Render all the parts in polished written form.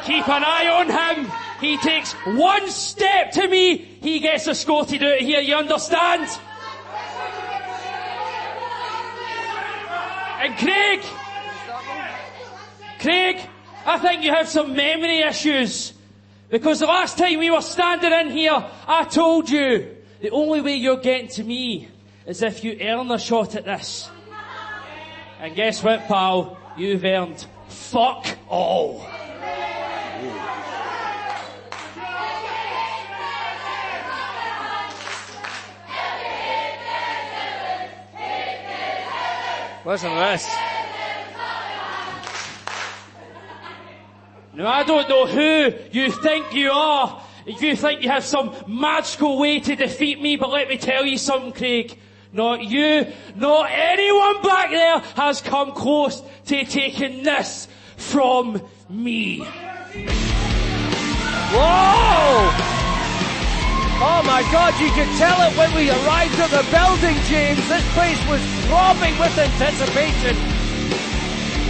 Keep an eye on him. He takes one step to me, he gets escorted out of here, you understand? And Craig, I think you have some memory issues. Because the last time we were standing in here, I told you, the only way you're getting to me is if you earn a shot at this. And guess what, pal? You've earned fuck all. Listen to this. Now, I don't know who you think you are. You think you have some magical way to defeat me, but let me tell you something, Craig. Not you, not anyone back there has come close to taking this from me. Whoa! Oh my God, you could tell it when we arrived at the building, James. This place was throbbing with anticipation.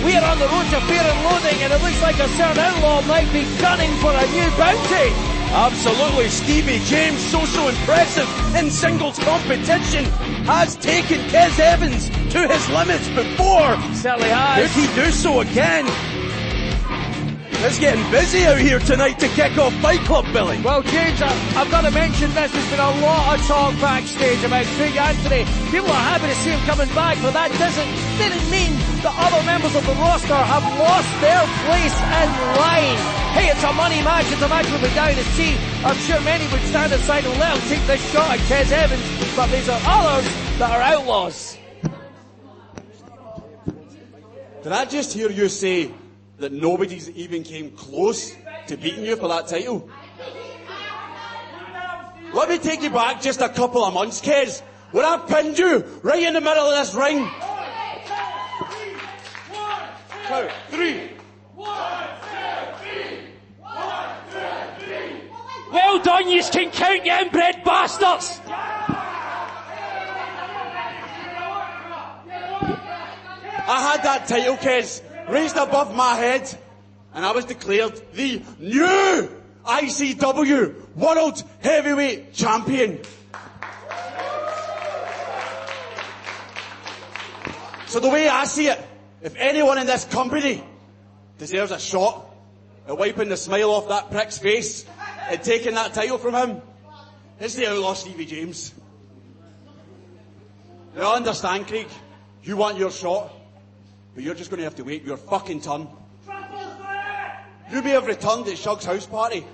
We are on the road to Fear and Loathing, and it looks like a certain outlaw might be gunning for a new bounty. Absolutely, Stevie James, so impressive in singles competition, has taken Kez Evans to his limits before. Certainly has. Could he do so again? It's getting busy out here tonight to kick off Fight Club, Billy. Well, James, I've got to mention this. There's been a lot of talk backstage about Craig Anthony. People are happy to see him coming back, but that didn't mean that other members of the roster have lost their place in line. Hey, it's a money match. It's a match we'll be down to see. I'm sure many would stand aside and let him take this shot at Kez Evans, but these are others that are outlaws. Did I just hear you say that nobody's even came close to beating you for that title? Let me take you back just a couple of months, Kez, when I pinned you right in the middle of this ring. 1, 2, 3. 1, 2, 3. 1, 2, 3. Well done, you can count, you inbred bastards! I had that title, Kez, raised above my head, and I was declared the new ICW World Heavyweight Champion. So the way I see it, if anyone in this company deserves a shot at wiping the smile off that prick's face and taking that title from him, it's the outlaw Stevie James. Now I understand, Craig, you want your shot, but you're just going to have to wait your fucking turn. You may have returned at Shug's house party,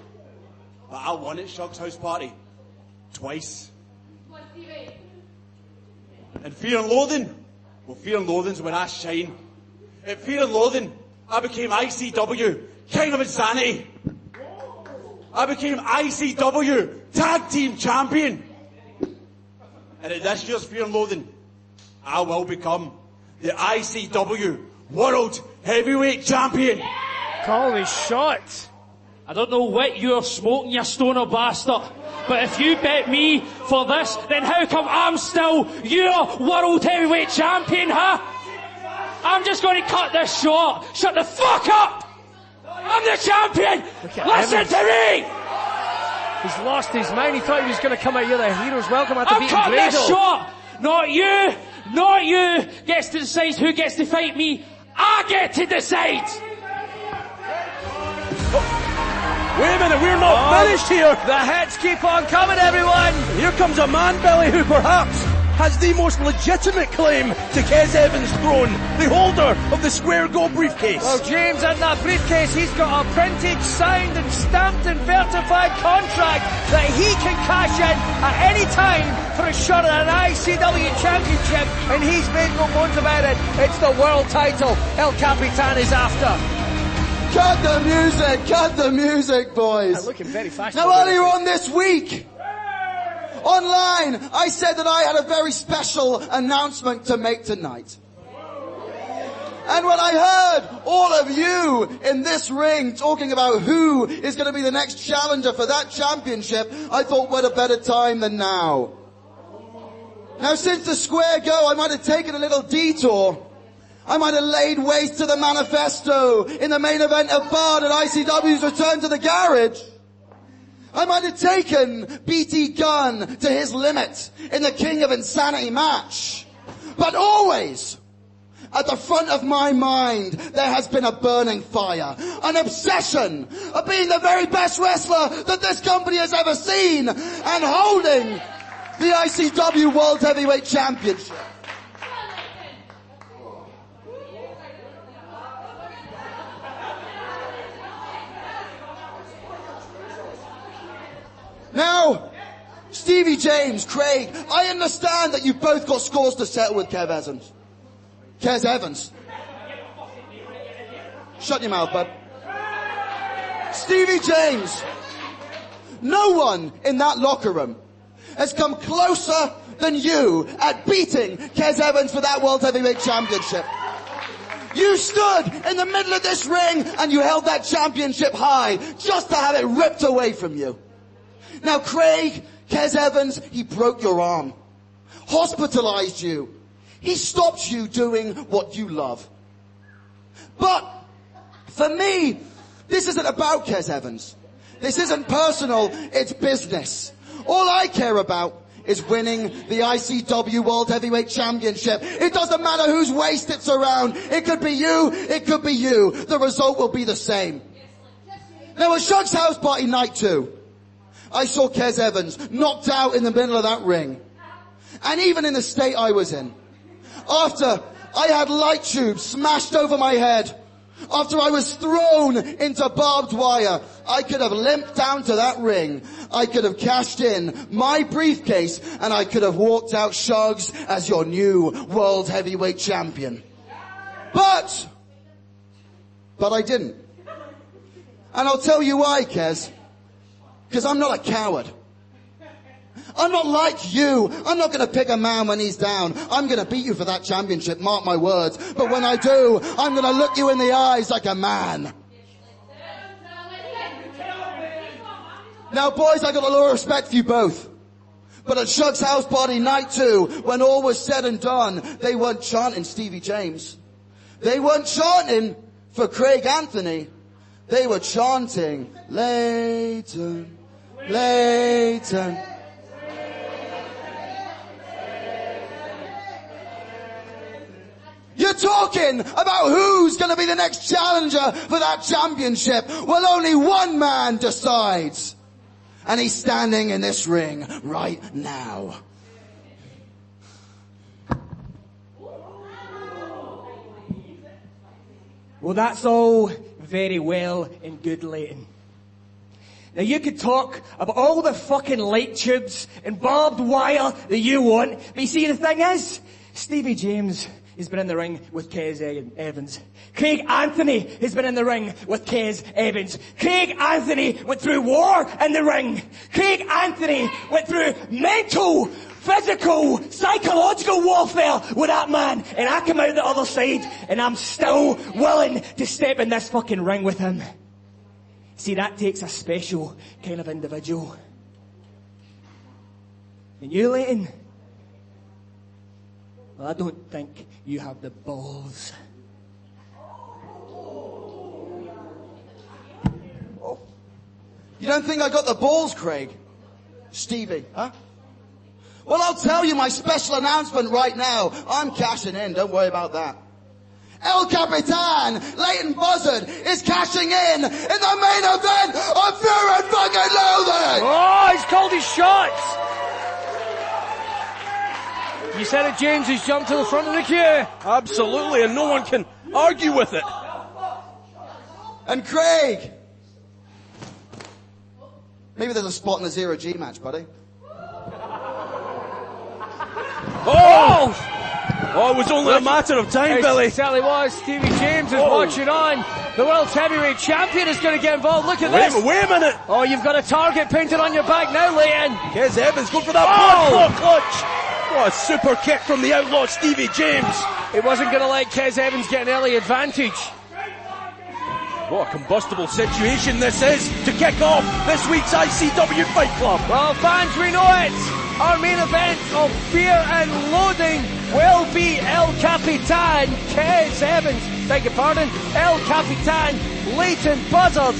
but I won at Shug's house party. Twice. And Fear and Loathing? Well, Fear and Loathing's where I shine. At Fear and Loathing, I became ICW King of Insanity. I became ICW Tag Team Champion. And at this year's Fear and Loathing, I will become the ICW World Heavyweight Champion. Call his shot. I don't know what you're smoking, you stoner bastard, but if you bet me for this, then how come I'm still your World Heavyweight Champion, huh? I'm just going to cut this short. Shut the fuck up! I'm the champion! Listen to me! He's lost his mind. He thought he was going to come out here the hero's welcome at the beaten I'll cut this cradle. short! Not you gets to decide who gets to fight me. I get to decide! Wait a minute, we're not finished here. The hits keep on coming, everyone. Here comes a man, Billy, who perhaps has the most legitimate claim to Kez Evans' throne, the holder of the Square Go briefcase. Well, James, in that briefcase, he's got a printed, signed and stamped and certified contract that he can cash in at any time for a shot at an ICW championship, and he's made no bones about it. It's the world title El Capitan is after. Cut the music, boys. I'm looking very fashionable. Now, earlier on this week, online, I said that I had a very special announcement to make tonight. And when I heard all of you in this ring talking about who is going to be the next challenger for that championship, I thought, what a better time than now. Now, since the Square Go, I might have taken a little detour, I might have laid waste to the manifesto in the main event of Bard at ICW's Return to the Garage. I might have taken BT Gunn to his limit in the King of Insanity match. But always, at the front of my mind, there has been a burning fire, an obsession of being the very best wrestler that this company has ever seen, and holding the ICW World Heavyweight Championship. Now, Stevie James, Craig, I understand that you've both got scores to settle with Kev Evans. Kez Evans. Shut your mouth, bud. Stevie James. No one in that locker room has come closer than you at beating Kez Evans for that World Heavyweight Championship. You stood in the middle of this ring and you held that championship high just to have it ripped away from you. Now, Craig, Kez Evans, he broke your arm, hospitalized you. He stopped you doing what you love. But for me, this isn't about Kez Evans. This isn't personal, it's business. All I care about is winning the ICW World Heavyweight Championship. It doesn't matter whose waist it's around. It could be you, it could be you. The result will be the same. Now, at Shug's House Party Night 2, I saw Kez Evans knocked out in the middle of that ring. And even in the state I was in, after I had light tubes smashed over my head, after I was thrown into barbed wire, I could have limped down to that ring. I could have cashed in my briefcase and I could have walked out Shugs as your new World Heavyweight Champion. But I didn't. And I'll tell you why, Kez. Because I'm not a coward. I'm not like you. I'm not going to pick a man when he's down. I'm going to beat you for that championship, mark my words. But when I do, I'm going to look you in the eyes like a man. Now, boys, I got a lot of respect for you both. But at Shug's House Party Night 2, when all was said and done, they weren't chanting Stevie James. They weren't chanting for Craig Anthony. They were chanting, Leighton, Leighton. You're talking about who's going to be the next challenger for that championship. Well, only one man decides. And he's standing in this ring right now. Well, that's all very well and good, Leighton. Now, you could talk about all the fucking light tubes and barbed wire that you want, but you see, the thing is, Stevie James has been in the ring with Kez Evans. Craig Anthony has been in the ring with Kez Evans. Craig Anthony went through war in the ring. Craig Anthony went through mental, physical, psychological warfare with that man. And I come out the other side and I'm still willing to step in this fucking ring with him. See, that takes a special kind of individual. And you, Leighton? Well, I don't think you have the balls. Oh. You don't think I got the balls, Craig? Stevie, huh? Well, I'll tell you my special announcement right now. I'm cashing in, don't worry about that. El Capitan, Leighton Buzzard, is cashing in the main event of Fear and Fucking Loathing! Oh, he's called his shots! You said it, James, he's jumped to the front of the queue. Absolutely, and no one can argue with it. And Craig, maybe there's a spot in the Zero G match, buddy. Oh! Oh, it was only a matter of time, Billy. It certainly was. Stevie James is watching on. The World's Heavyweight Champion is going to get involved. Look at this. Wait a minute. Oh, you've got a target painted on your back now, Leighton. Kez Evans going for that blood clutch. What a super kick from the outlaw Stevie James. He wasn't going to let Kez Evans get an early advantage. What a combustible situation this is to kick off this week's ICW Fight Club. Well, fans, we know it. Our main event of Fear and Loathing will be El Capitan Kez Evans, beg your pardon, El Capitan Leighton Buzzard.